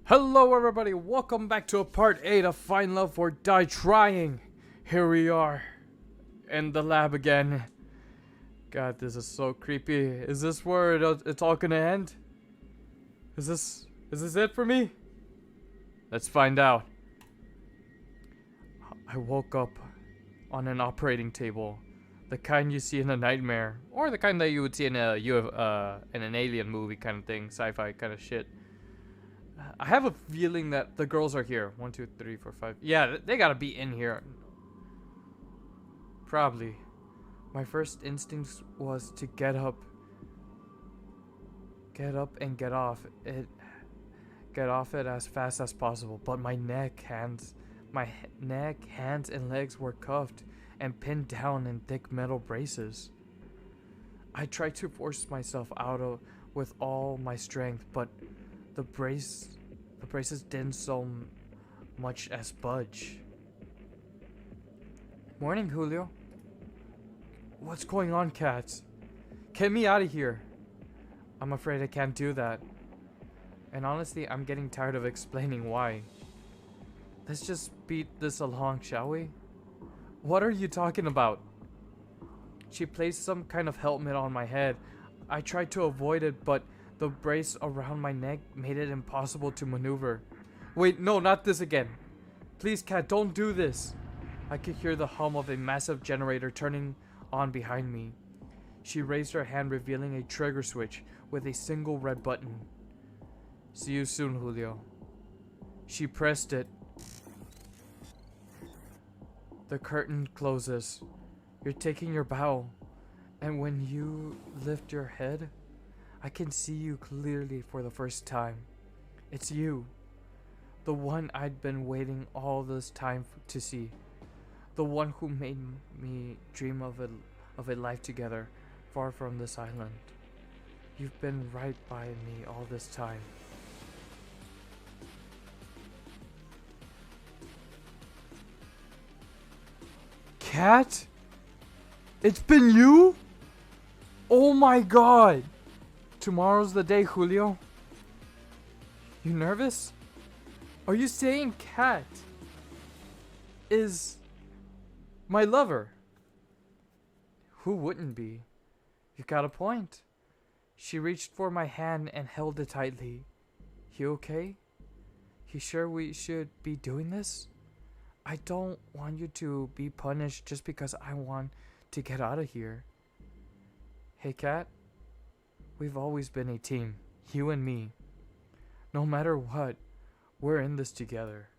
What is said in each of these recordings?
Hello everybody, welcome back to a part 8 of Find Love or Die Trying. Here we are, in the lab again. God, this is so creepy. Is this where it's all gonna end? Is this it for me? Let's find out. I woke up on an operating table. The kind you see in a nightmare. Or the kind that you would see in an alien movie kind of thing. Sci-fi kind of shit. I have a feeling that the girls are here. 1, 2, 3, 4, 5. Yeah, they gotta be in here. Probably. My first instinct was to get up and get off it as fast as possible. But my neck, hands, and legs were cuffed and pinned down in thick metal braces. I tried to force myself with all my strength, but the braces didn't so much as budge. Morning, Julio. What's going on, cats? Get me out of here. I'm afraid I can't do that. And honestly, I'm getting tired of explaining why. Let's just beat this along, shall we? What are you talking about? She placed some kind of helmet on my head. I tried to avoid it, but the brace around my neck made it impossible to maneuver. Wait, no, not this again. Please, cat, don't do this. I could hear the hum of a massive generator turning on behind me. She raised her hand, revealing a trigger switch with a single red button. See you soon, Julio. She pressed it. The curtain closes. You're taking your bow. And when you lift your head, I can see you clearly for the first time. It's you. The one I'd been waiting all this time to see. The one who made me dream of a life together, far from this island. You've been right by me all this time. Cat? It's been you? Oh my god! Tomorrow's the day, Julio. You nervous? Are you saying Cat is my lover? Who wouldn't be? You got a point. She reached for my hand and held it tightly. You okay? You sure we should be doing this? I don't want you to be punished just because I want to get out of here. Hey, Cat. We've always been a team, you and me. No matter what, we're in this together.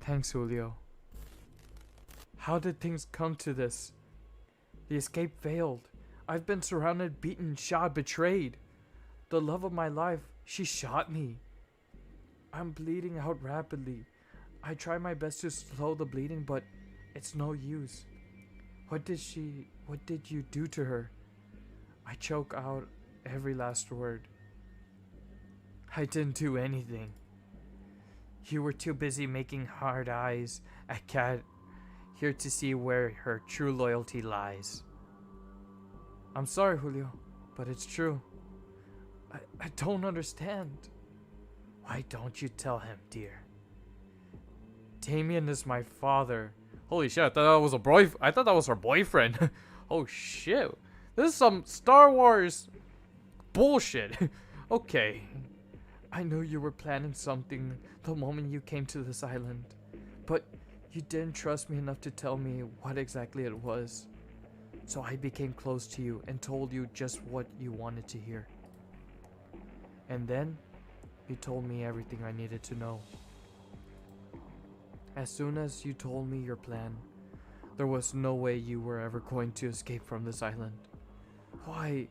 Thanks, Julio. How did things come to this? The escape failed. I've been surrounded, beaten, shot, betrayed. The love of my life, she shot me. I'm bleeding out rapidly. I try my best to slow the bleeding, but it's no use. What did you do to her? I choke out every last word. I didn't do anything. You were too busy making hard eyes at Cat, here to see where her true loyalty lies. I'm sorry, Julio, but it's true. I don't understand. Why don't you tell him, dear? Damien is my father. Holy shit, I thought that was I thought that was her boyfriend. Oh shit. This is some Star Wars bullshit. Okay. I knew you were planning something the moment you came to this island. But you didn't trust me enough to tell me what exactly it was. So I became close to you and told you just what you wanted to hear. And then, you told me everything I needed to know. As soon as you told me your plan, there was no way you were ever going to escape from this island. Why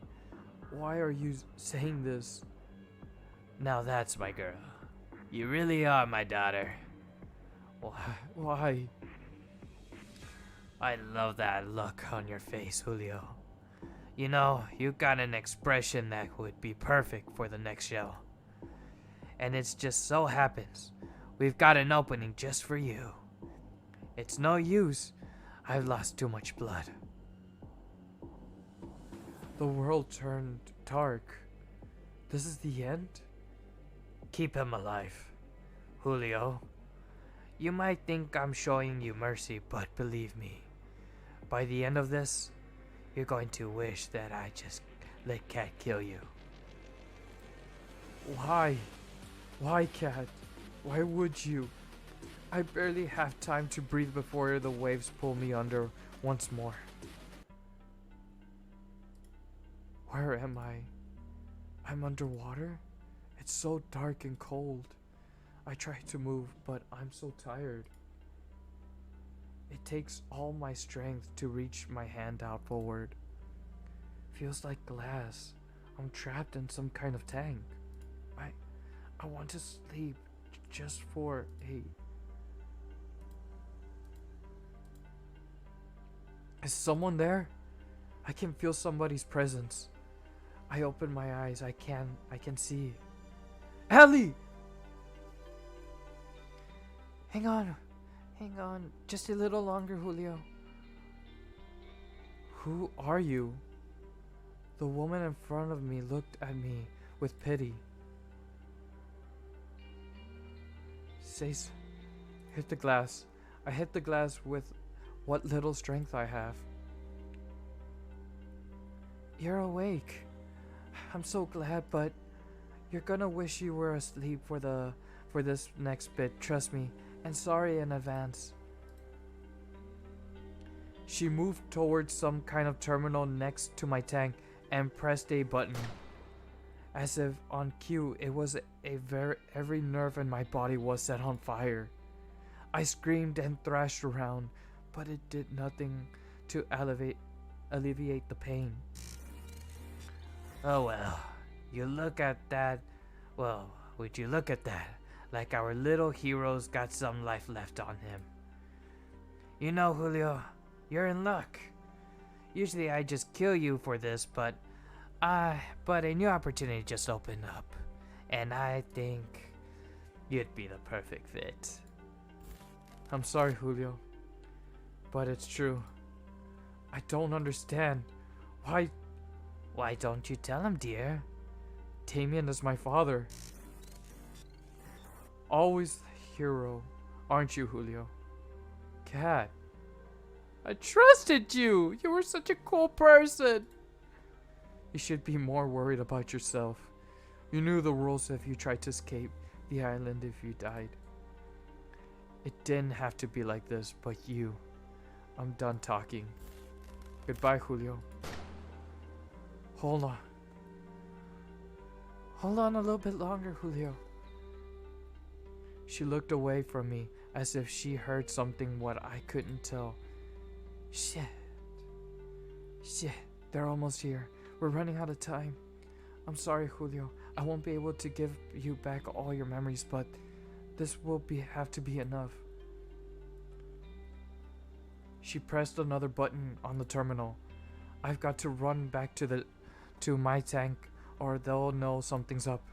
are you saying this? Now that's my girl. You really are my daughter. Why? I love that look on your face, Julio. You know, you got an expression that would be perfect for the next show. And it just so happens we've got an opening just for you. It's no use. I've lost too much blood. The world turned dark. This is the end? Keep him alive, Julio. You might think I'm showing you mercy, but believe me, by the end of this, you're going to wish that I just let Cat kill you. Why? Why, Cat? Why would you? I barely have time to breathe before the waves pull me under once more. Where am I? I'm underwater? It's so dark and cold. I try to move, but I'm so tired. It takes all my strength to reach my hand out forward. Feels like glass. I'm trapped in some kind of tank. I want to sleep just for a... Is someone there? I can feel somebody's presence. I open my eyes. I can see. Ellie! Hang on. Just a little longer, Julio. Who are you? The woman in front of me looked at me with pity. Hit the glass. I hit the glass with what little strength I have. You're awake. I'm so glad, but you're gonna wish you were asleep for this next bit, trust me, and sorry in advance. She moved towards some kind of terminal next to my tank and pressed a button. As if on cue, it was every nerve in my body was set on fire. I screamed and thrashed around, but it did nothing to alleviate the pain. Oh well, you look at that. Well, would you look at that? Like our little hero's got some life left on him. You know, Julio, you're in luck. Usually I just kill you for this, but a new opportunity just opened up, and I think you'd be the perfect fit. I'm sorry, Julio, but it's true. I don't understand. Why don't you tell him, dear? Damien is my father. Always the hero, aren't you, Julio? Cat. I trusted you! You were such a cool person! You should be more worried about yourself. You knew the rules if you tried to escape the island if you died. It didn't have to be like this, but you. I'm done talking. Goodbye, Julio. Hold on. Hold on a little bit longer, Julio. She looked away from me as if she heard something what I couldn't tell. Shit, they're almost here. We're running out of time. I'm sorry, Julio. I won't be able to give you back all your memories, but this will have to be enough. She pressed another button on the terminal. I've got to run back to my tank, or they'll know something's up.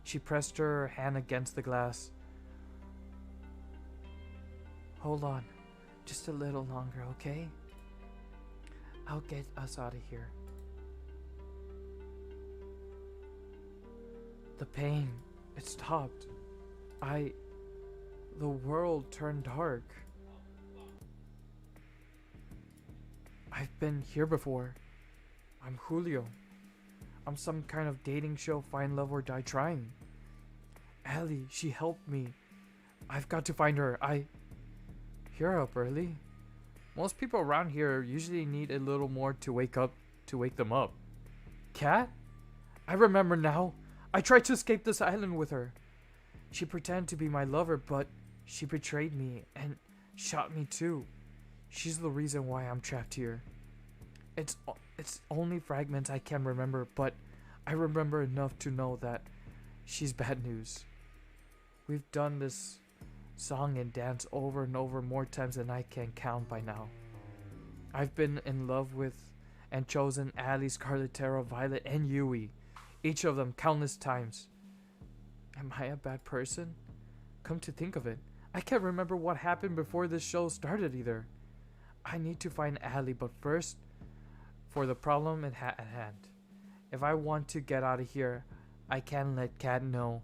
She pressed her hand against the glass. Hold on. Just a little longer, okay? I'll get us out of here. The pain, it stopped. The world turned dark. I've been here before. I'm Julio. I'm some kind of dating show, find love or die trying. Ellie, she helped me. I've got to find her. You're up early. Most people around here usually need a little more to wake them up. Cat? I remember now. I tried to escape this island with her. She pretended to be my lover, but she betrayed me and shot me too. She's the reason why I'm trapped here. It's only fragments I can remember, but I remember enough to know that she's bad news. We've done this song and dance over and over more times than I can count by now. I've been in love with and chosen Ali, Scarlet, Tara, Violet, and Yui. Each of them countless times. Am I a bad person? Come to think of it, I can't remember what happened before this show started either. I need to find Ali, but first, for the problem at hand. If I want to get out of here, I can't let Kat know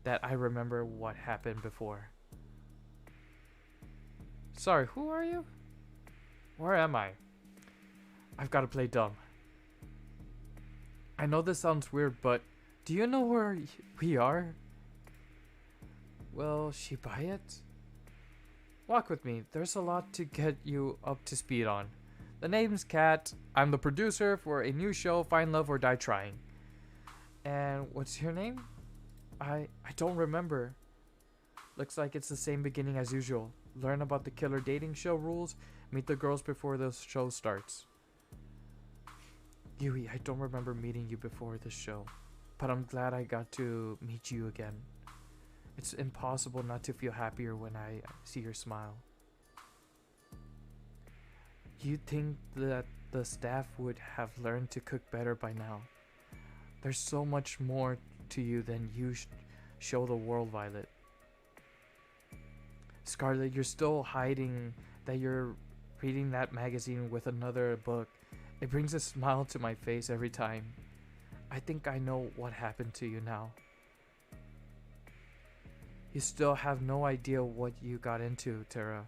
that I remember what happened before. Sorry, who are you? Where am I? I've got to play dumb. I know this sounds weird, but do you know where we are? Will she buy it? Walk with me. There's a lot to get you up to speed on. The name's Kat. I'm the producer for a new show, Find Love or Die Trying. And what's your name? I don't remember. Looks like it's the same beginning as usual. Learn about the killer dating show rules. Meet the girls before the show starts. Yui, I don't remember meeting you before this show, but I'm glad I got to meet you again. It's impossible not to feel happier when I see your smile. You'd think that the staff would have learned to cook better by now. There's so much more to you than you show the world, Violet. Scarlet, you're still hiding that you're reading that magazine with another book. It brings a smile to my face every time. I think I know what happened to you now. You still have no idea what you got into, Tara.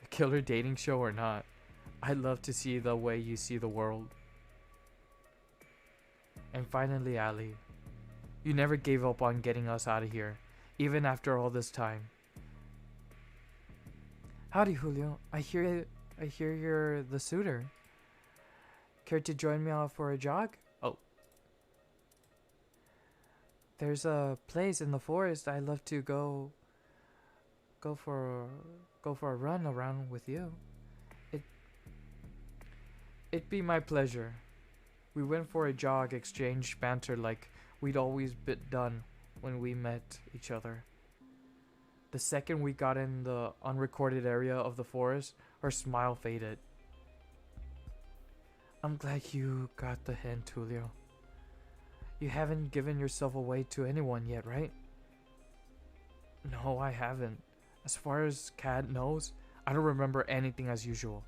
A killer dating show or not. I'd love to see the way you see the world. And finally, Ali. You never gave up on getting us out of here, even after all this time. Howdy, Julio. I hear you're the suitor. Care to join me out for a jog? Oh. There's a place in the forest I'd love to go for a run around with you. It'd be my pleasure. We went for a jog, exchanged banter like we'd always been done when we met each other. The second we got in the unrecorded area of the forest, her smile faded. I'm glad you got the hint, Julio. You haven't given yourself away to anyone yet, right? No, I haven't. As far as Kat knows, I don't remember anything as usual.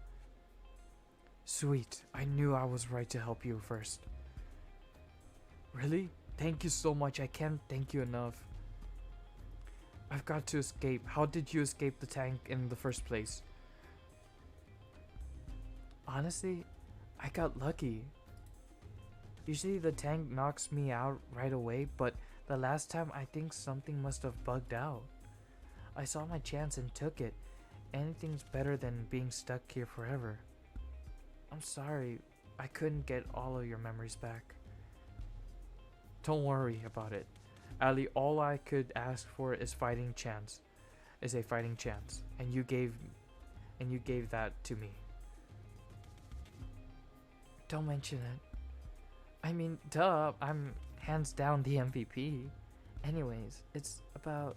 Sweet, I knew I was right to help you first. Really? Thank you so much, I can't thank you enough. I've got to escape. How did you escape the tank in the first place? Honestly, I got lucky. Usually the tank knocks me out right away, but the last time I think something must have bugged out. I saw my chance and took it. Anything's better than being stuck here forever. I'm sorry, I couldn't get all of your memories back. Don't worry about it. Ali, all I could ask for is a fighting chance, and you gave that to me. Don't mention it. I mean, duh, I'm hands down the MVP. Anyways, it's about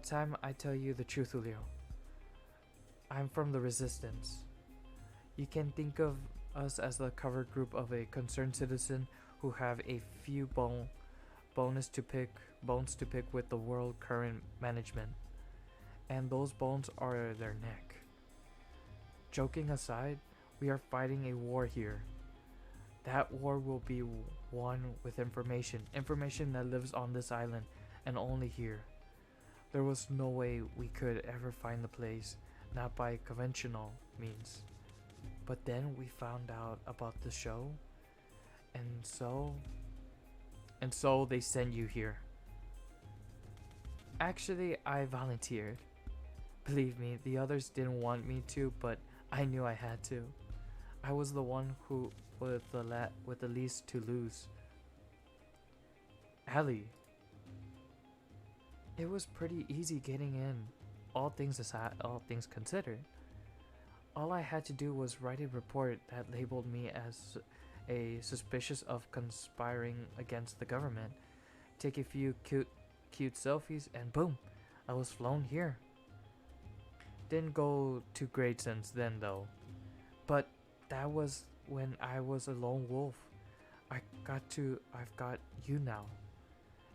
time I tell you the truth, Julio. I'm from the Resistance. You can think of us as the cover group of a concerned citizen who have a few bones to pick with the world current management, and those bones are their neck. Joking aside, we are fighting a war here. That war will be won with information that lives on this island and only here. There was no way we could ever find the place, not by conventional means. But then we found out about the show, and so they sent you here. Actually, I volunteered. Believe me, the others didn't want me to, but I knew I had to. I was the one who with the least to lose. Ali. It was pretty easy getting in, all things considered. All I had to do was write a report that labeled me as a suspicious of conspiring against the government, take a few cute selfies, and boom, I was flown here. Didn't go too great since then though, but that was when I was a lone wolf. I've got you now,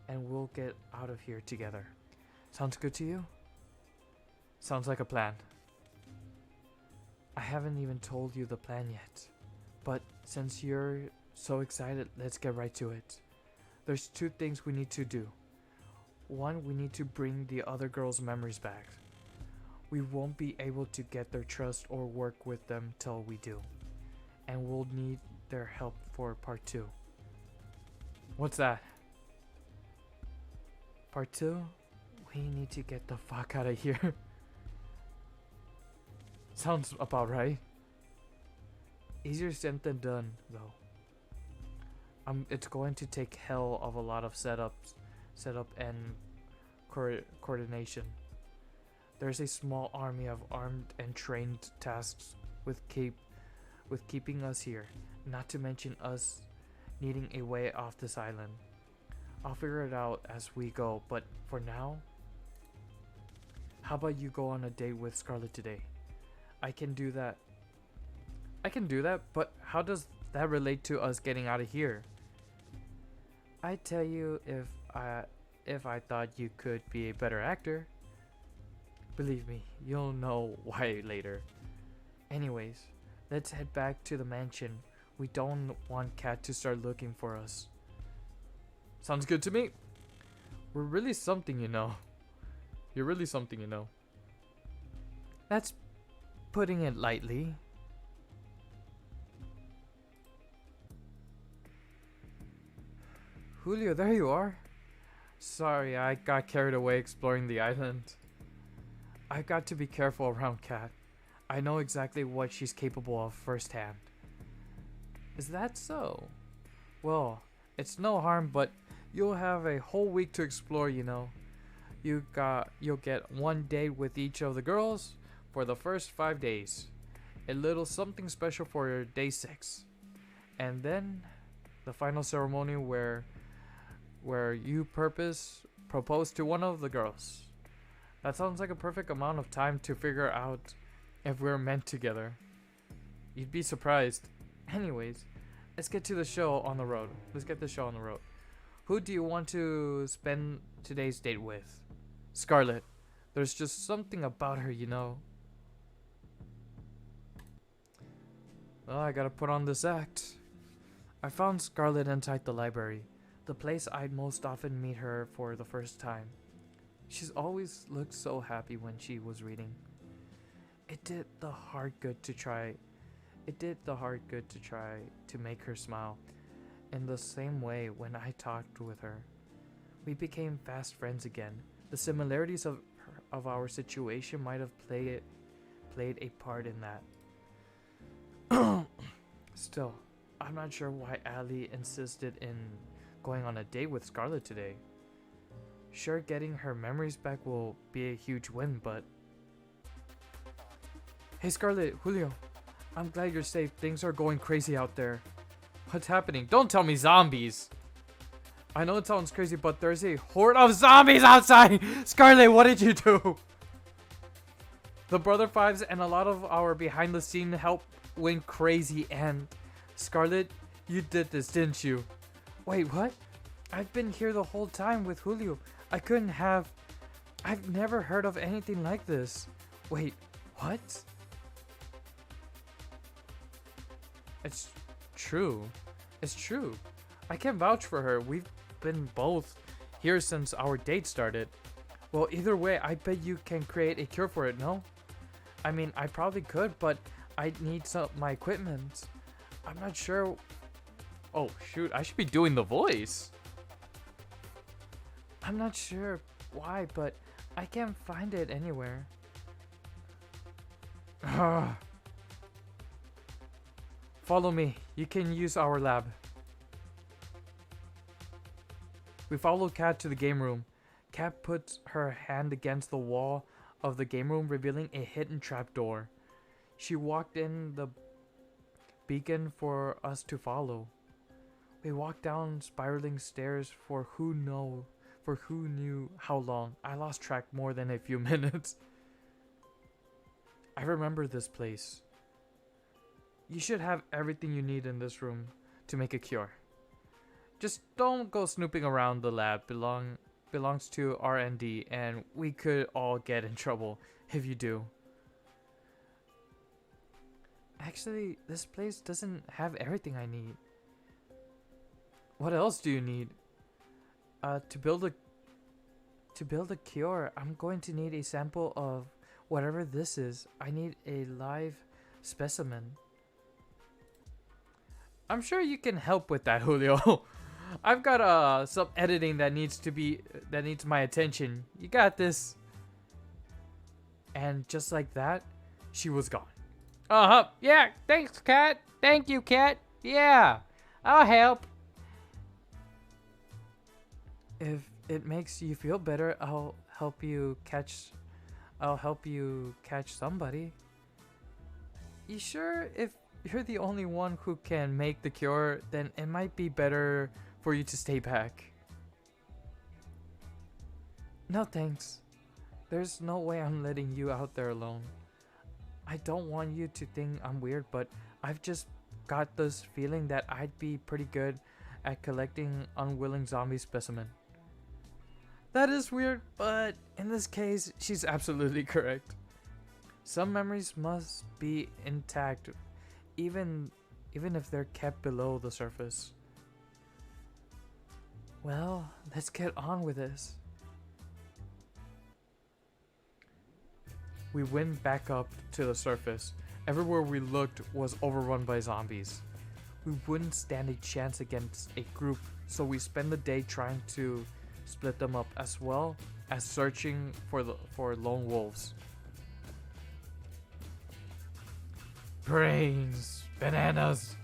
and we'll get out of here together. Sounds good to you? Sounds like a plan. I haven't even told you the plan yet, but since you're so excited, let's get right to it. There's two things we need to do. One, we need to bring the other girls' memories back. We won't be able to get their trust or work with them till we do. And we'll need their help for part 2. What's that? Part 2? We need to get the fuck out of here. Sounds about right. Easier said than done, though. It's going to take hell of a lot of setup and coordination. There's a small army of armed and trained tasks with keeping us here, not to mention us needing a way off this island. I'll figure it out as we go, but for now, how about you go on a date with Scarlet today? I can do that, but how does that relate to us getting out of here? I'd tell you if I thought you could be a better actor. Believe me, you'll know why later. Anyways, let's head back to the mansion. We don't want Kat to start looking for us. Sounds good to me. We're really something, you know. You're really something, you know. That's putting it lightly. Julio, there you are. Sorry, I got carried away exploring the island. I've got to be careful around Kat. I know exactly what she's capable of firsthand. Is that so? Well, it's no harm, but you'll have a whole week to explore, you know. You'll get one date with each of the girls for the first 5 days. A little something special for your day 6. And then the final ceremony where you propose to one of the girls. That sounds like a perfect amount of time to figure out if we're meant together. You'd be surprised. Anyways, let's get to the show on the road. Let's get the show on the road. Who do you want to spend today's date with? Scarlet. There's just something about her, you know. Well, I gotta put on this act. I found Scarlet inside the library, the place I'd most often meet her for the first time. She's always looked so happy when she was reading. It did the heart good to try to make her smile. In the same way when I talked with her. We became fast friends again. The similarities of our situation might have played a part in that. Still, I'm not sure why Allie insisted in going on a date with Scarlet today. Sure, getting her memories back will be a huge win, but... Hey Scarlet, Julio. I'm glad you're safe. Things are going crazy out there. What's happening? Don't tell me zombies. I know it sounds crazy, but there's a horde of zombies outside. Scarlet, what did you do? The Brother Fives and a lot of our behind the scene help went crazy, and Scarlet, you did this, didn't you? Wait, what? I've been here the whole time with Julio. I've never heard of anything like this. Wait, what? It's true. It's true. I can vouch for her. We've been both here since our date started. Well, either way, I bet you can create a cure for it, no? I mean, I probably could, but I'd need my equipment. I'm not sure. Oh, shoot. I should be doing the voice. I'm not sure why, but I can't find it anywhere. Follow me. You can use our lab. We follow Kat to the game room. Kat puts her hand against the wall of the game room, revealing a hidden trapdoor. She walked in the beacon for us to follow. We walked down spiraling stairs for who knew how long. I lost track more than a few minutes. I remember this place. You should have everything you need in this room to make a cure. Just don't go snooping around the lab. Belongs to R&D, and we could all get in trouble if you do. Actually, this place doesn't have everything I need. What else do you need? To build a cure, I'm going to need a sample of whatever this is. I need a live specimen. I'm sure you can help with that, Julio. I've got some editing that needs my attention. You got this. And just like that, she was gone. Yeah, thanks, Cat. Thank you, Cat. Yeah, I'll help. If it makes you feel better, I'll help you catch somebody. You sure? If you're the only one who can make the cure, then it might be better for you to stay back. No thanks. There's no way I'm letting you out there alone. I don't want you to think I'm weird, but I've just got this feeling that I'd be pretty good at collecting unwilling zombie specimen. That is weird, but in this case, she's absolutely correct. Some memories must be intact, even if they're kept below the surface. Well, let's get on with this. We went back up to the surface. Everywhere we looked was overrun by zombies. We wouldn't stand a chance against a group, so we spent the day trying to split them up as well as searching for lone wolves. Brains, bananas.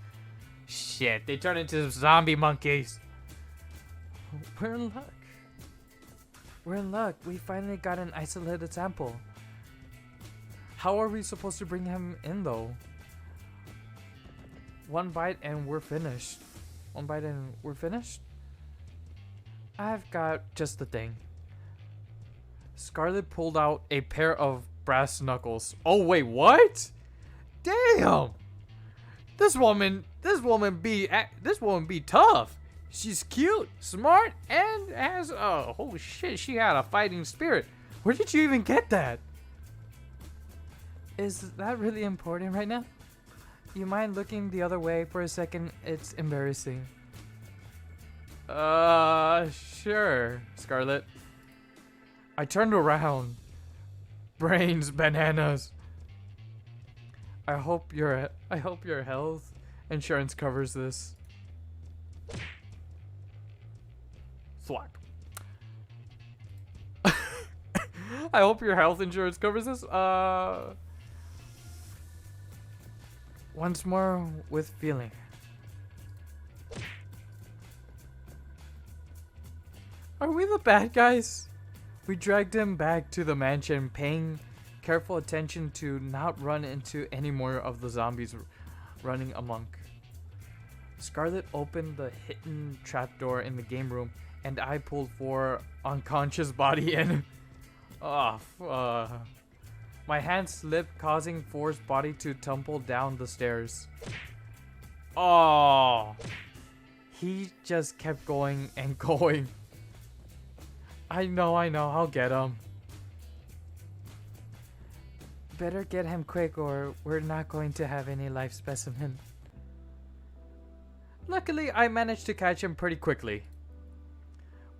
Shit, they turn into zombie monkeys. We're in luck. We're in luck. We finally got an isolated sample. How are we supposed to bring him in though? One bite and we're finished. One bite and we're finished? I've got just the thing. Scarlet pulled out a pair of brass knuckles. Oh wait, what? Damn! This woman be tough. She's cute, smart, and has holy shit, she had a fighting spirit. Where did you even get that? Is that really important right now? You mind looking the other way for a second? It's embarrassing. Sure, Scarlet. I turned around. Brains, bananas. I hope your health insurance covers this. Thwack. I hope your health insurance covers this. Once more with feeling. Are we the bad guys? We dragged him back to the mansion, paying careful attention to not run into any more of the zombies running amok. Scarlet opened the hidden trapdoor in the game room, and I pulled 4 unconscious body in. My hand slipped, causing 4's body to tumble down the stairs. Oh, he just kept going and going. I know, I'll get him. Better get him quick or we're not going to have any live specimen. Luckily, I managed to catch him pretty quickly.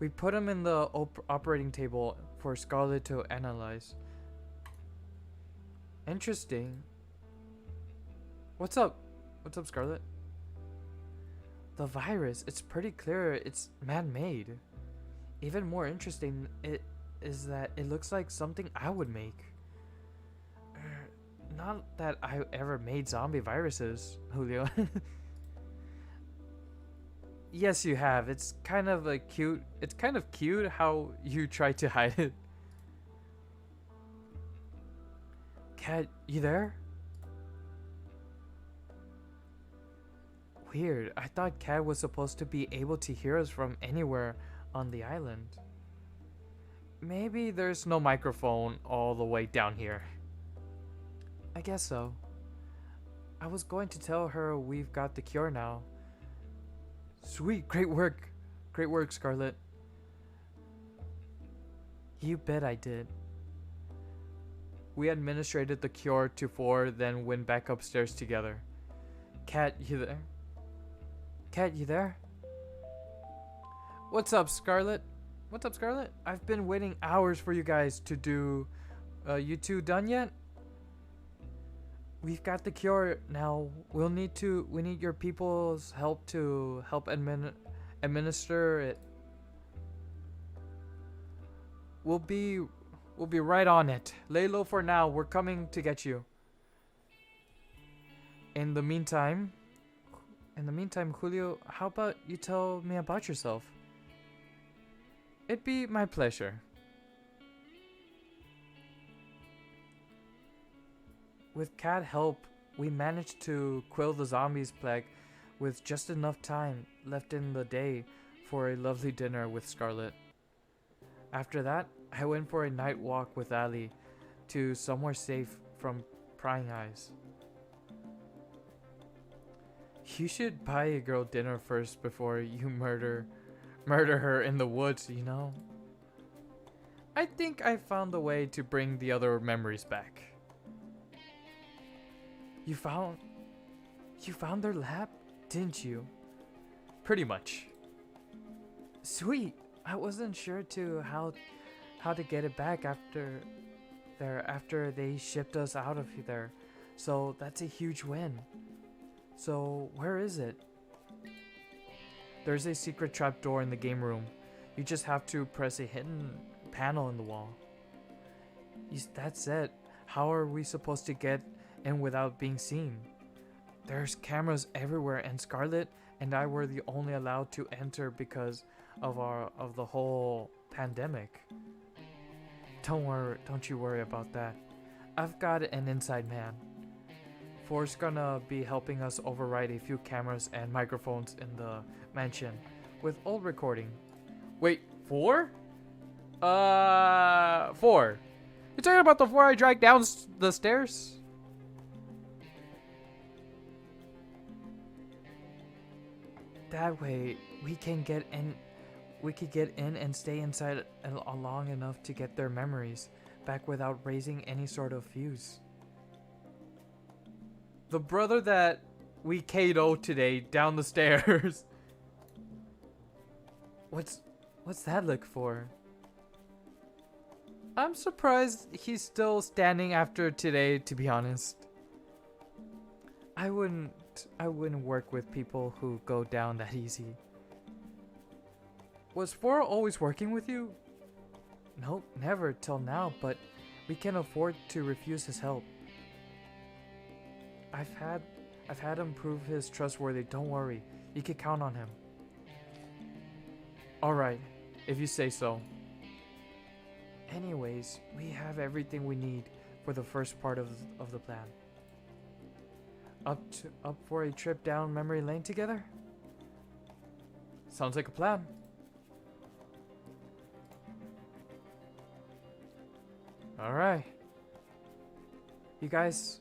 We put him in the operating table for Scarlet to analyze. Interesting. What's up? What's up, Scarlet? The virus, it's pretty clear it's man-made. Even more interesting is that it looks like something I would make. Not that I ever made zombie viruses, Julio. Yes, you have. It's kind of cute how you try to hide it. Cat, you there? Weird. I thought Cat was supposed to be able to hear us from anywhere on the island. Maybe there's no microphone all the way down here. I guess so. I was going to tell her we've got the cure now. Sweet, great work. Great work, Scarlet. You bet I did. We administrated the cure to 4, then went back upstairs together. Cat, you there? Cat, you there? What's up, Scarlet? What's up, Scarlet? I've been waiting hours for you guys to do. You two done yet? We've got the cure now. We need your people's help to help administer it. We'll be right on it. Lay low for now. We're coming to get you. In the meantime, Julio, how about you tell me about yourself? It'd be my pleasure. With Cat help, we managed to quell the zombies plague with just enough time left in the day for a lovely dinner with Scarlet. After that, I went for a night walk with Ali to somewhere safe from prying eyes. You should buy a girl dinner first before you murder her in the woods, you know? I think I found a way to bring the other memories back. You found their lab, didn't you? Pretty much. Sweet. I wasn't sure how to get it back after they shipped us out of there. So that's a huge win. So where is it? There's a secret trapdoor in the game room. You just have to press a hidden panel in the wall. That's it. How are we supposed to get in without being seen? There's cameras everywhere, and Scarlet and I were the only allowed to enter because of the whole pandemic. Don't you worry about that. I've got an inside man. For's gonna be helping us override a few cameras and microphones in the mansion with old recording. Wait, 4? 4. You talking about the 4 I dragged down the stairs? That way, we could get in and stay inside long enough to get their memories back without raising any sort of fuse. The brother that we KO'd today down the stairs. What's that look for? I'm surprised he's still standing after today, to be honest. I wouldn't work with people who go down that easy. Was 4 always working with you? Nope, never till now, but we can afford to refuse his help. I've had him prove his trustworthy. Don't worry, you can count on him. Alright, if you say so. Anyways, we have everything we need for the first part of the plan. Up for a trip down memory lane together? Sounds like a plan. Alright. You guys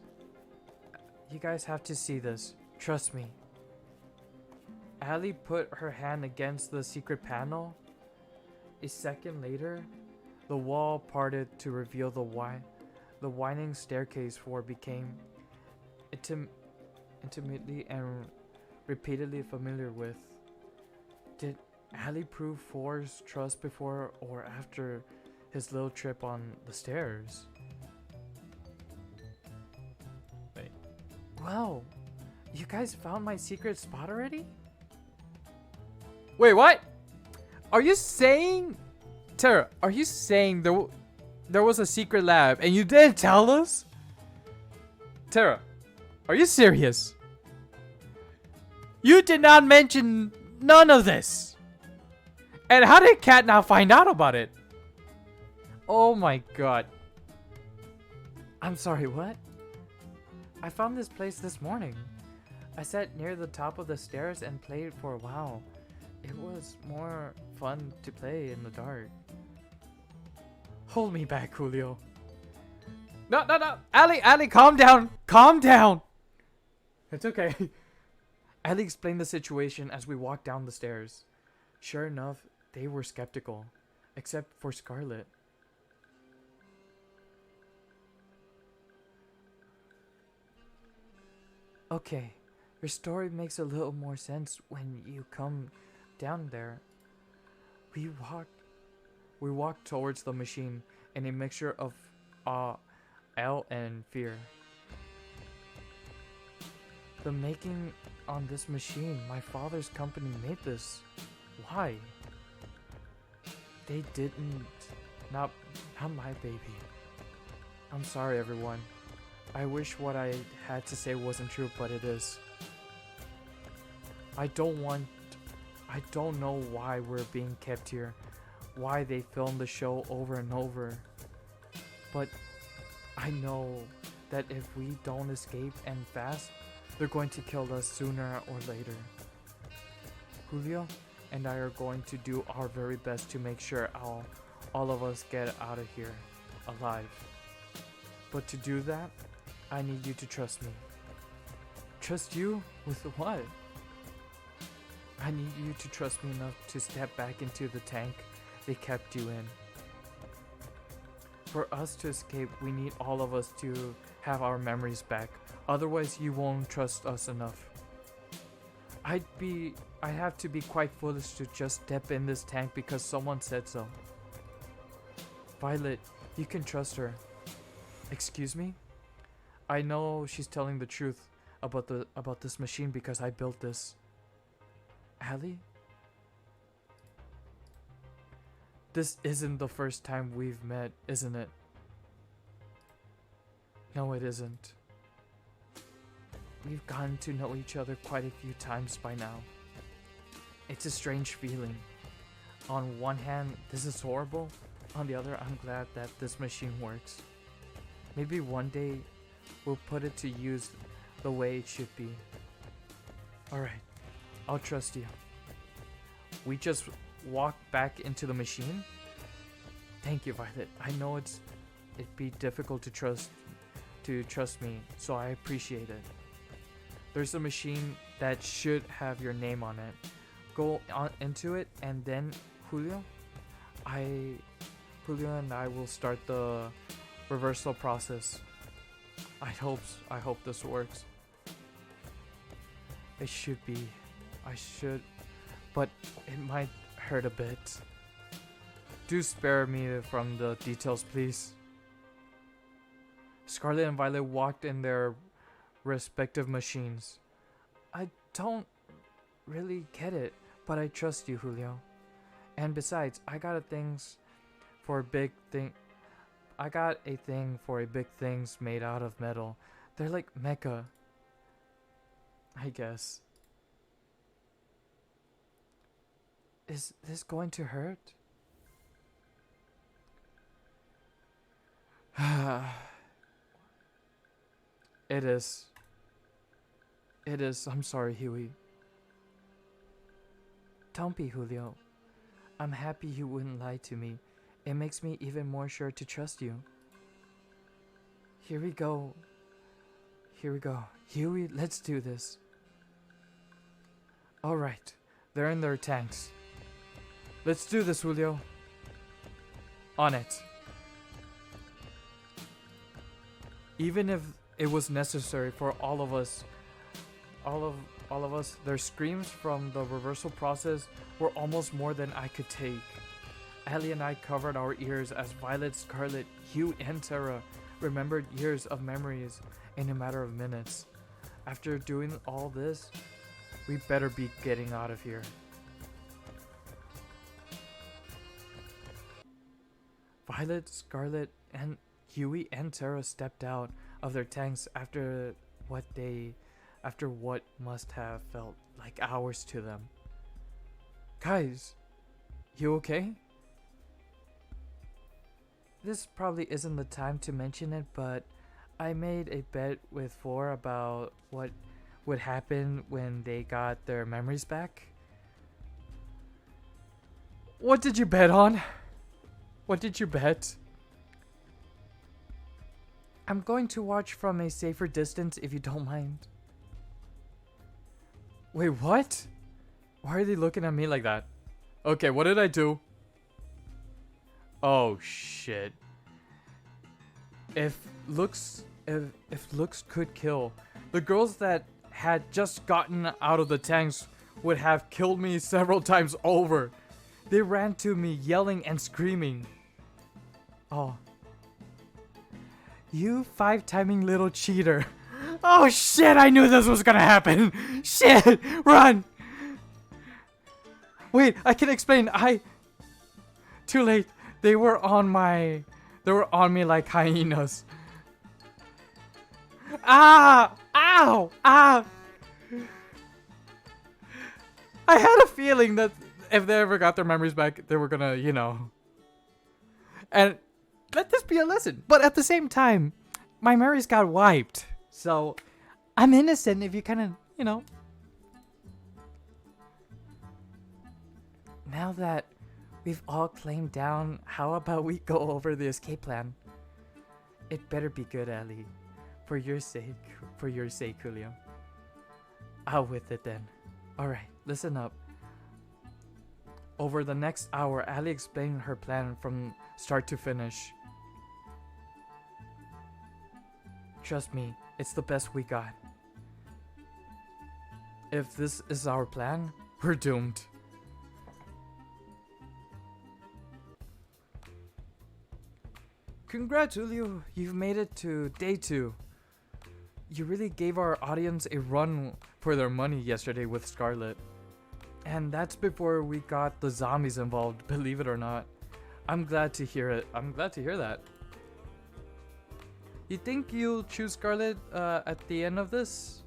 have to see this. Trust me. Ali put her hand against the secret panel. A second later, the wall parted to reveal the winding staircase for became intimately and repeatedly familiar with. Did Ali prove 4's trust before or after his little trip on the stairs? Wait. Wow, you guys found my secret spot already? Wait, what? Are you saying, Tara, are you saying there was a secret lab and you didn't tell us? Tara, are you serious? You did not mention none of this. And how did Cat now find out about it? Oh my god. I'm sorry, what? I found this place this morning. I sat near the top of the stairs and played for a while. It was more fun to play in the dark. Hold me back, Julio. No. Ali, calm down. Calm down. It's okay. Ali explained the situation as we walked down the stairs. Sure enough, they were skeptical, except for Scarlet. Okay, your story makes a little more sense when you come down there. We walked towards the machine in a mixture of awe, and fear. The making on this machine, my father's company made this. Why? They didn't. Not my baby. I'm sorry, everyone. I wish what I had to say wasn't true, but it is. I don't know why we're being kept here, why they filmed the show over and over. But I know that if we don't escape and fast, they're going to kill us sooner or later. Julio and I are going to do our very best to make sure all of us get out of here alive. But to do that, I need you to trust me. Trust you? With what? I need you to trust me enough to step back into the tank they kept you in. For us to escape, we need all of us to have our memories back. Otherwise, you won't trust us enough. I'd have to be quite foolish to just step in this tank because someone said so. Violet, you can trust her. Excuse me? I know she's telling the truth about this machine because I built this. Allie? This isn't the first time we've met, isn't it? No, it isn't. We've gotten to know each other quite a few times by now. It's a strange feeling. On one hand, this is horrible. On the other, I'm glad that this machine works. Maybe one day, we'll put it to use the way it should be. Alright, I'll trust you. We just walk back into the machine? Thank you, Violet. I know it'd be difficult to trust me, so I appreciate it. There's a machine that should have your name on it. Go on into it, and then Julio and I will start the reversal process. I hope this works. It should be. But it might hurt a bit. Do spare me from the details, please. Scarlet and Violet walked in their respective machines. I don't really get it, but I trust you, Julio. And besides, I got a thing for big things made out of metal. They're like mecha, I guess. Is this going to hurt? It is. It is. I'm sorry, Huey. Don't be, Julio. I'm happy you wouldn't lie to me. It makes me even more sure to trust you. Here we go. Huey, let's do this. Alright. They're in their tanks. Let's do this, Julio. On it. Even if it was necessary for all of us, their screams from the reversal process were almost more than I could take. Allie and I covered our ears as Violet, Scarlet, Hugh, and Tara remembered years of memories in a matter of minutes. After doing all this, we better be getting out of here. Violet, Scarlet, and Huey and Tara stepped out of their tanks after what must have felt like hours to them. Guys, you okay? This probably isn't the time to mention it, but I made a bet with Four about what would happen when they got their memories back. What did you bet on? What did you bet? I'm going to watch from a safer distance if you don't mind. Wait, what? Why are they looking at me like that? Okay, what did I do? Oh shit. If looks could kill, the girls that had just gotten out of the tanks would have killed me several times over. They ran to me, yelling and screaming. Oh. You 5-timing little cheater. Oh shit, I knew this was gonna happen. Shit, run. Wait, I can explain. Too late. They were on me like hyenas. Ah! Ow! Ah! I had a feeling that if they ever got their memories back, they were gonna, And let this be a lesson. But at the same time, my memories got wiped. So, I'm innocent if you kind of, Now that we've all claimed down, how about we go over the escape plan? It better be good, Ellie. For your sake, Julio. Out with it then. Alright, listen up. Over the next hour, Ali explained her plan from start to finish. Trust me, it's the best we got. If this is our plan, we're doomed. Congrats, Julio. You've made it to day 2. You really gave our audience a run for their money yesterday with Scarlet. And that's before we got the zombies involved, believe it or not. I'm glad to hear it. I'm glad to hear that. You think you'll choose Scarlet at the end of this?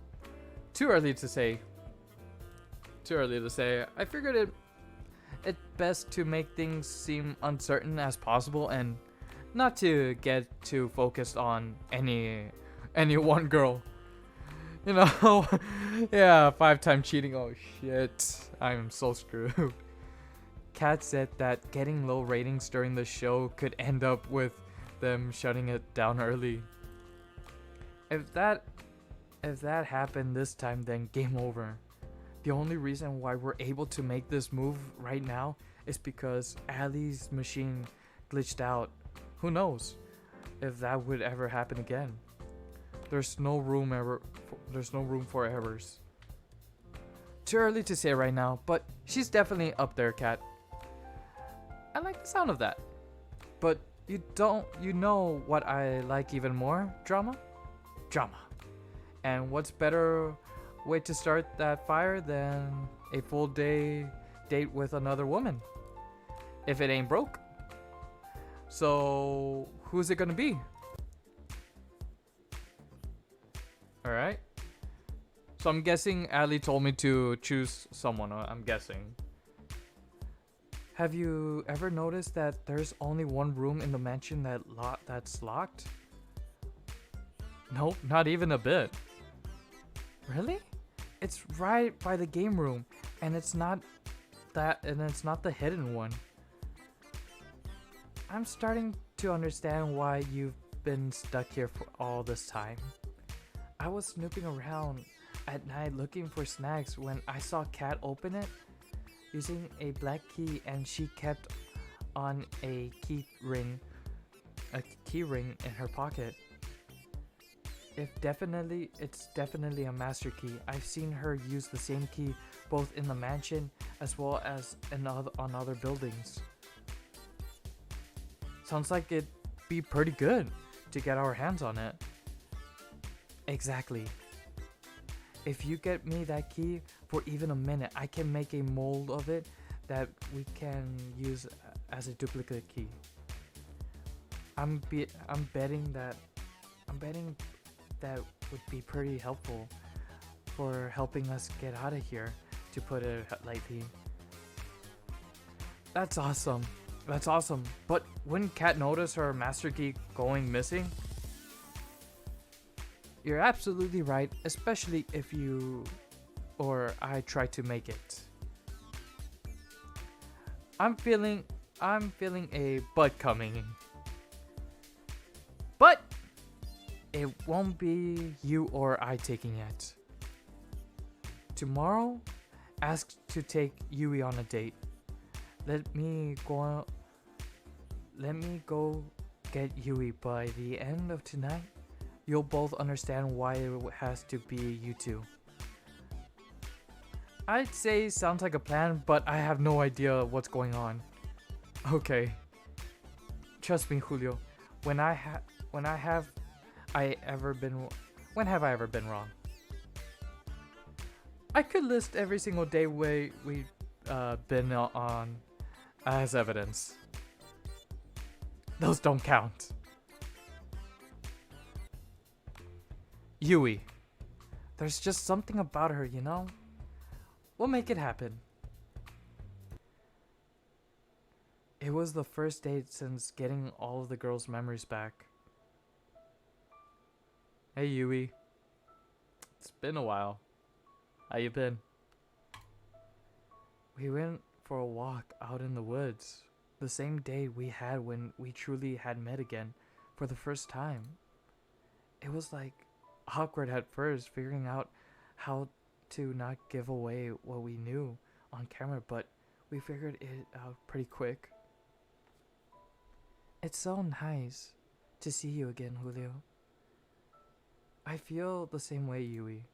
Too early to say. I figured it best to make things seem uncertain as possible and not to get too focused on any one girl. Yeah, 5-time cheating. Oh shit, I'm so screwed. Kat said that getting low ratings during the show could end up with them shutting it down early. If that happened this time, then game over. The only reason why we're able to make this move right now is because Ali's machine glitched out. Who knows if that would ever happen again? There's no room for errors. Too early to say right now, but she's definitely up there, Kat. I like the sound of that. But you know what I like even more? Drama. And what's better way to start that fire than a full day date with another woman? If it ain't broke. So, who's it gonna be? Alright. So I'm guessing Ali told me to choose someone, I'm guessing. Have you ever noticed that there's only one room in the mansion that's locked? Nope, not even a bit. Really? It's right by the game room, and it's not the hidden one. I'm starting to understand why you've been stuck here for all this time. I was snooping around at night looking for snacks when I saw Kat open it using a black key, and she kept on a key ring in her pocket. It's definitely a master key. I've seen her use the same key both in the mansion as well as on other buildings. Sounds like it'd be pretty good to get our hands on it. Exactly. If you get me that key for even a minute, I can make a mold of it that we can use as a duplicate key. I'm betting that would be pretty helpful for helping us get out of here, to put it lightly. That's awesome. But wouldn't Kat notice her master key going missing? You're absolutely right, especially if you or I try to make it. I'm feeling a but coming. But it won't be you or I taking it. Tomorrow, ask to take Yui on a date. Let me go get Yui by the end of tonight. You'll both understand why it has to be you two. I'd say sounds like a plan, but I have no idea what's going on. Okay. Trust me, Julio. When have I ever been wrong? I could list every single day we've been on as evidence. Those don't count. Yui. There's just something about her, you know? We'll make it happen. It was the first date since getting all of the girls' memories back. Hey Yui. It's been a while. How you been? We went for a walk out in the woods. The same day we had when we truly had met again for the first time. It was like awkward at first figuring out how to not give away what we knew on camera, but we figured it out pretty quick. It's so nice to see you again, Julio. I feel the same way, Yui.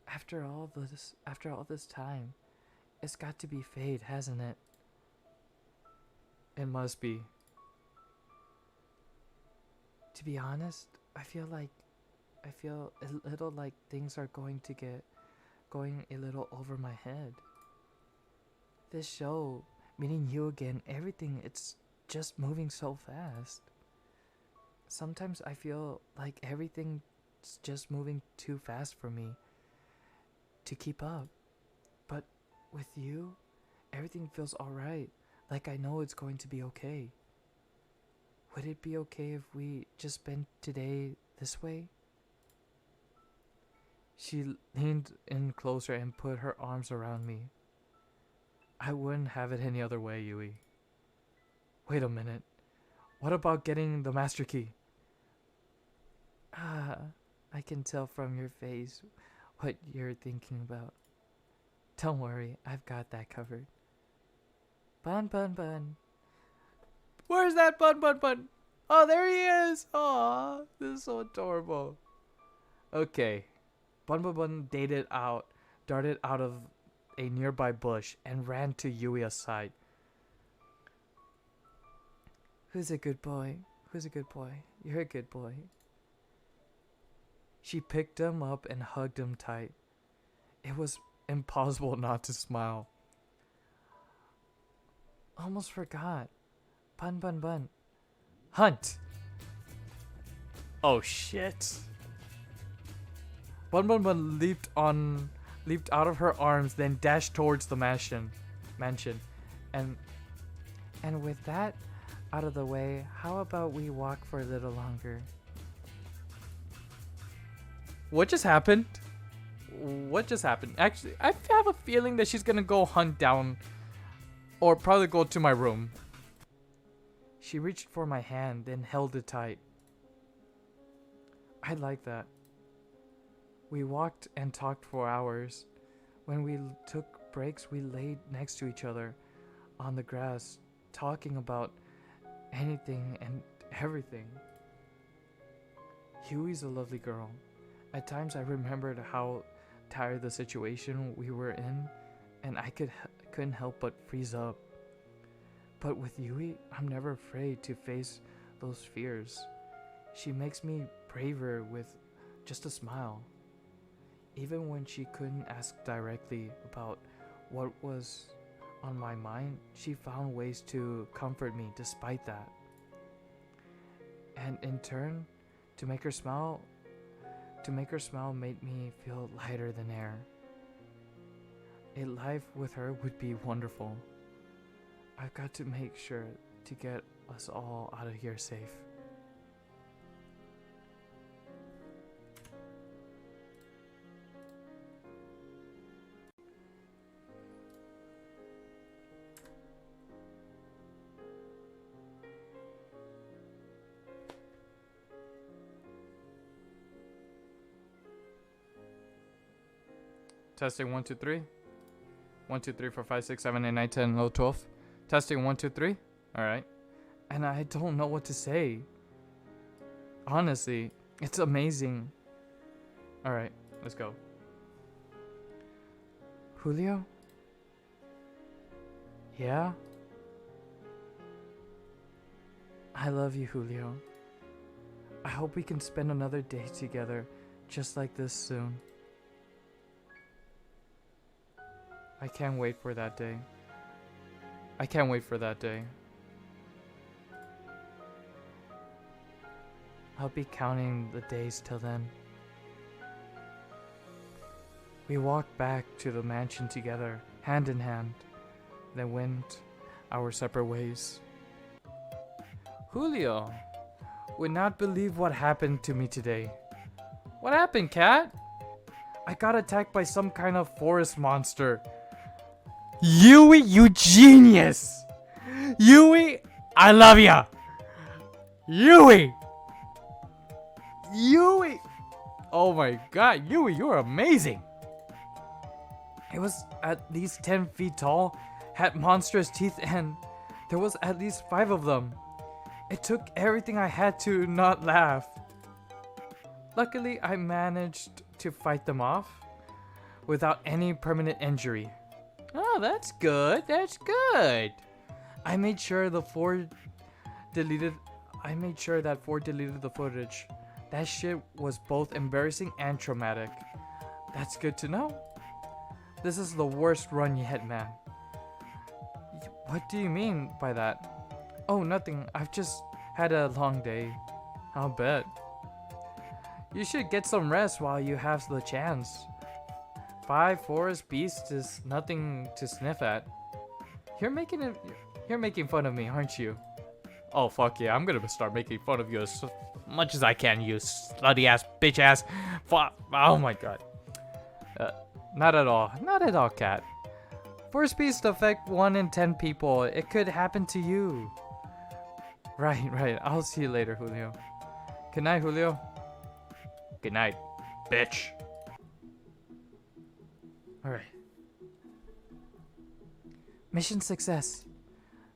After all this time, it's got to be fate, hasn't it? It must be. To be honest, I feel a little like things are going a little over my head. This show, meeting you again, everything, it's just moving so fast. Sometimes I feel like everything's just moving too fast for me to keep up. But with you, everything feels alright. Like I know it's going to be okay. Would it be okay if we just spent today this way? She leaned in closer and put her arms around me. I wouldn't have it any other way, Yui. Wait a minute. What about getting the master key? I can tell from your face what you're thinking about. Don't worry, I've got that covered. Bun, bun, bun. Where's that bun, bun, bun? Oh, there he is. Aw, this is so adorable. Okay. Bun, bun, bun darted out of a nearby bush and ran to Yui's side. Who's a good boy? Who's a good boy? You're a good boy. She picked him up and hugged him tight. It was impossible not to smile. Almost forgot. Bun, bun, bun. Hunt! Oh shit. Bun Bun Bun leaped out of her arms, then dashed towards the mansion. And with that out of the way, how about we walk for a little longer? What just happened? What just happened? Actually, I have a feeling that she's gonna go hunt down, or probably go to my room. She reached for my hand, then held it tight. I like that. We walked and talked for hours. When we took breaks, we laid next to each other on the grass, talking about anything and everything. Yui's a lovely girl. At times I remembered how tired the situation we were in, and I couldn't help but freeze up. But with Yui, I'm never afraid to face those fears. She makes me braver with just a smile. Even when she couldn't ask directly about what was on my mind, she found ways to comfort me despite that. And in turn, to make her smile made me feel lighter than air. A life with her would be wonderful. I've got to make sure to get us all out of here safe. Testing 1 2 3. 1 2 3 4 5 6 7 8 9 10 11 12. Testing 1 2 3. All right. And I don't know what to say. Honestly, it's amazing. All right, let's go. Julio? Yeah? I love you, Julio. I hope we can spend another day together just like this soon. I can't wait for that day. I can't wait for that day. I'll be counting the days till then. We walked back to the mansion together, hand in hand, then went our separate ways. Julio would not believe what happened to me today. What happened, Cat? I got attacked by some kind of forest monster. Yui, you genius! Yui, I love ya! Yui! Yui! Oh my god, Yui, you're amazing! It was at least 10 feet tall, had monstrous teeth, and there was at least 5 of them. It took everything I had to not laugh. Luckily, I managed to fight them off without any permanent injury. Oh, that's good. That's good. I made sure that Ford deleted the footage. That shit was both embarrassing and traumatic. That's good to know. This is the worst run yet, man. What do you mean by that? Oh, nothing. I've just had a long day. I'll bet. You should get some rest while you have the chance. 5 forest beasts is nothing to sniff at. You're making fun of me, aren't you? Oh fuck yeah, I'm gonna start making fun of you as much as I can, you slutty ass, bitch ass. Oh my god. Not at all. Not at all, Cat. Forest beasts affect 1 in 10 people. It could happen to you. Right. I'll see you later, Julio. Good night, Julio. Good night, bitch. Alright. Mission success.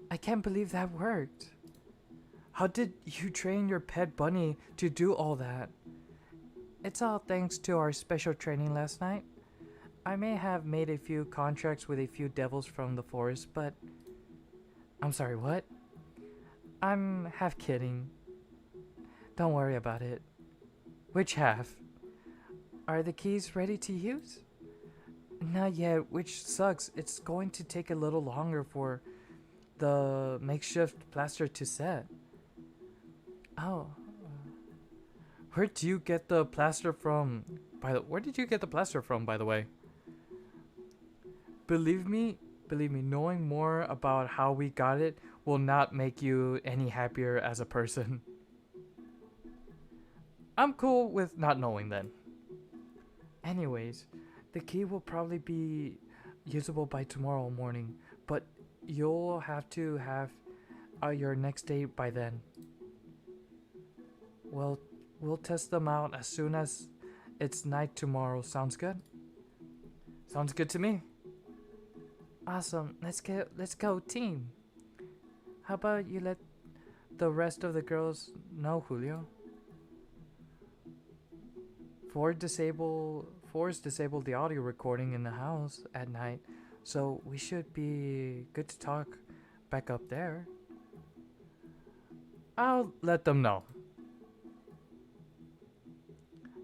I can't believe that worked. How did you train your pet bunny to do all that? It's all thanks to our special training last night. I may have made a few contracts with a few devils from the forest, but... I'm sorry, what? I'm half kidding. Don't worry about it. Which half? Are the keys ready to use? Not yet, which sucks. It's going to take a little longer for the makeshift plaster to set. Oh. Where do you get the plaster from? Where did you get the plaster from, by the way? Believe me, knowing more about how we got it will not make you any happier as a person. I'm cool with not knowing then. Anyways, the key will probably be usable by tomorrow morning, but you'll have to have your next day by then. Well, we'll test them out as soon as it's night tomorrow. Sounds good? Sounds good to me. Awesome. Let's go, team. How about you let the rest of the girls know, Julio? Forrest disabled the audio recording in the house at night, so we should be good to talk back up there. I'll let them know.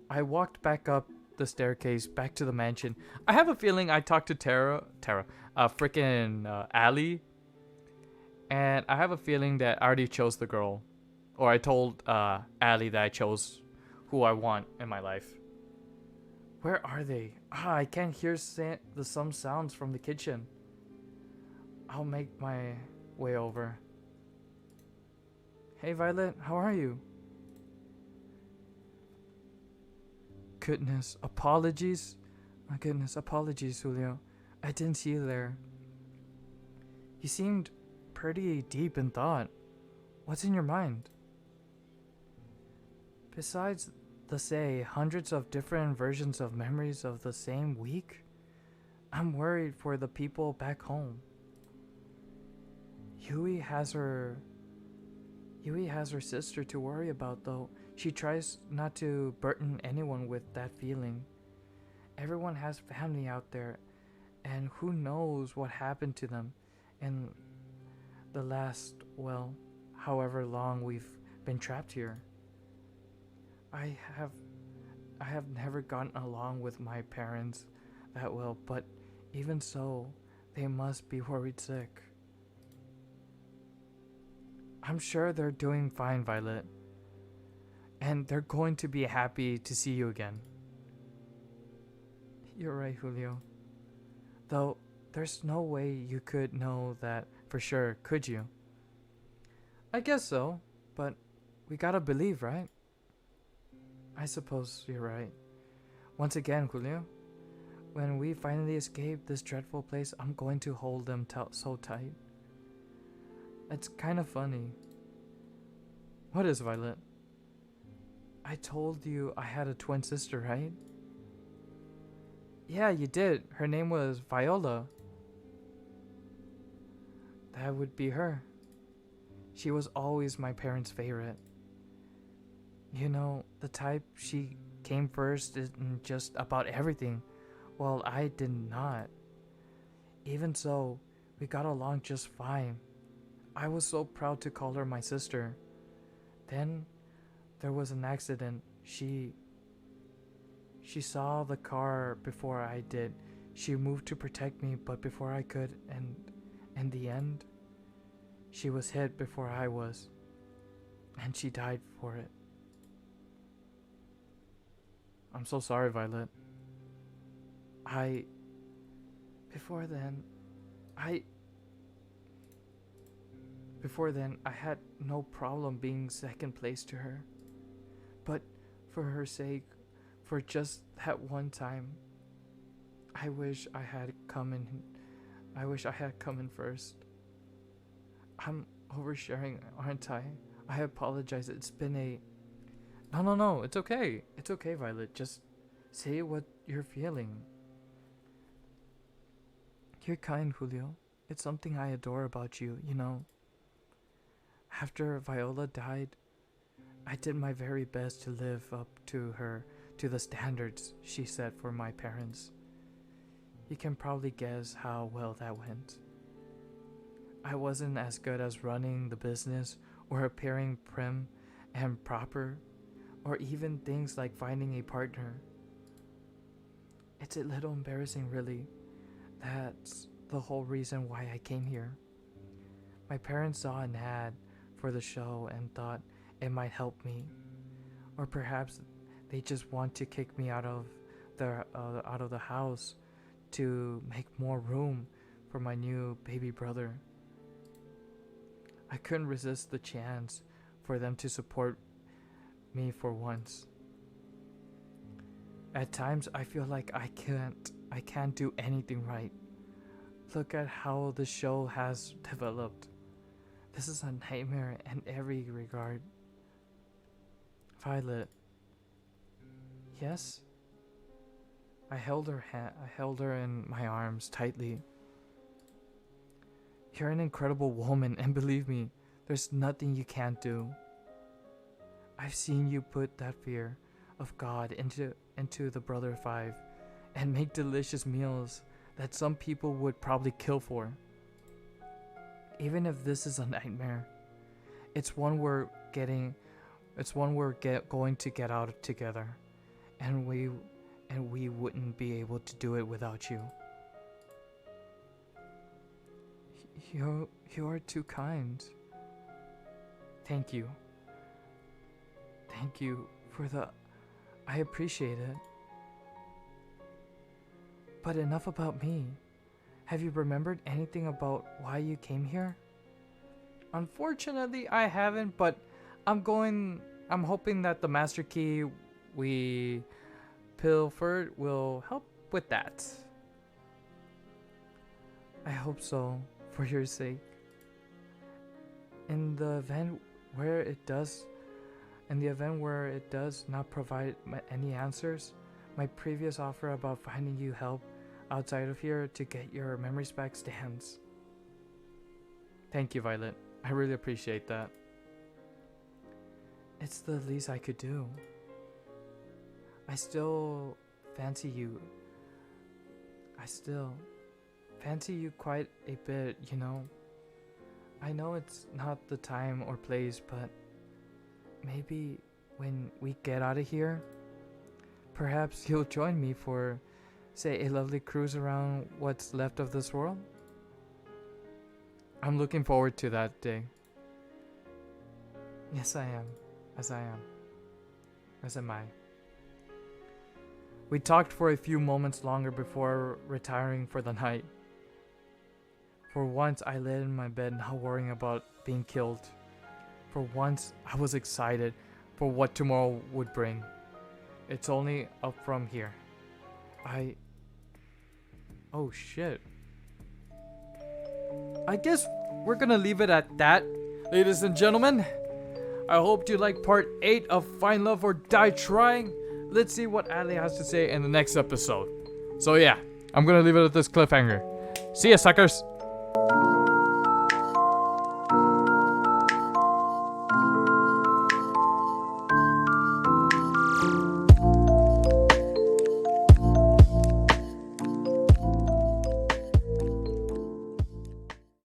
I walked back up the staircase back to the mansion. I have a feeling I talked to freaking Allie, and I have a feeling that I already chose the girl, or I told Allie that I chose who I want in my life. Where are they? I can't hear some sounds from the kitchen. I'll make my way over. Hey Violet, how are you? Goodness, apologies. My goodness, apologies, Julio. I didn't see you there. You seemed pretty deep in thought. What's in your mind? Besides hundreds of different versions of memories of the same week, I'm worried for the people back home. Yui has her sister to worry about, though. She tries not to burden anyone with that feeling. Everyone has family out there, And who knows what happened to them in the last, well, however long we've been trapped here. I have I have never gotten along with my parents that well, but even so, they must be worried sick. I'm sure they're doing fine, Violet. And they're going to be happy to see you again. You're right, Julio. Though, there's no way you could know that for sure, could you? I guess so, but we gotta believe, right? I suppose you're right. Once again, Julio, when we finally escape this dreadful place, I'm going to hold them so tight. It's kind of funny. What is, Violet? I told you I had a twin sister, right? Yeah, you did. Her name was Viola. That would be her. She was always my parents' favorite. You know, the type she came first in just about everything, while I did not. Even so, we got along just fine. I was so proud to call her my sister. Then there was an accident. She saw the car before I did. She moved to protect me, but before I could, and in the end, she was hit before I was, and she died for it. I'm so sorry, Violet. Before then, I had no problem being second place to her. But for her sake, for just that one time, I wish I had come in first. I'm oversharing, aren't I? I apologize. It's been a... No, it's okay. It's okay, Violet. Just say what you're feeling. You're kind, Julio. It's something I adore about you, you know. After Viola died, I did my very best to live up to the standards she set for my parents. You can probably guess how well that went. I wasn't as good as running the business or appearing prim and proper, or even things like finding a partner. It's a little embarrassing, really. That's the whole reason why I came here. My parents saw an ad for the show and thought it might help me, or perhaps they just want to kick me out of the house to make more room for my new baby brother. I couldn't resist the chance for them to support me for once. At times I feel like I can't do anything right. Look at how the show has developed. This is a nightmare in every regard. Violet. Yes? I held her in my arms tightly. You're an incredible woman, and believe me, there's nothing you can't do. I've seen you put that fear of God into the Brother Five and make delicious meals that some people would probably kill for. Even if this is a nightmare, it's one we're going to get out together, and we wouldn't be able to do it without you. You are too kind. Thank you. Thank you for I appreciate it. But enough about me. Have you remembered anything about why you came here? Unfortunately, I haven't, but I'm hoping that the master key we pilfered will help with that. I hope so, for your sake. In the event where it does not provide any answers, my previous offer about finding you help outside of here to get your memories back stands. Thank you, Violet. I really appreciate that. It's the least I could do. I still fancy you. fancy you quite a bit, you know. I know it's not the time or place, but maybe when we get out of here, perhaps you'll join me for, say, a lovely cruise around what's left of this world. I'm looking forward to that day. Yes, I am. As I am. As am I. We talked for a few moments longer before retiring for the night. For once, I lay in my bed not worrying about being killed. For once, I was excited for what tomorrow would bring. It's only up from here. Oh shit. I guess we're gonna leave it at that, ladies and gentlemen. I hope you like part 8 of Find Love or Die Trying. Let's see what Ali has to say in the next episode. So yeah, I'm gonna leave it at this cliffhanger. See ya, suckers!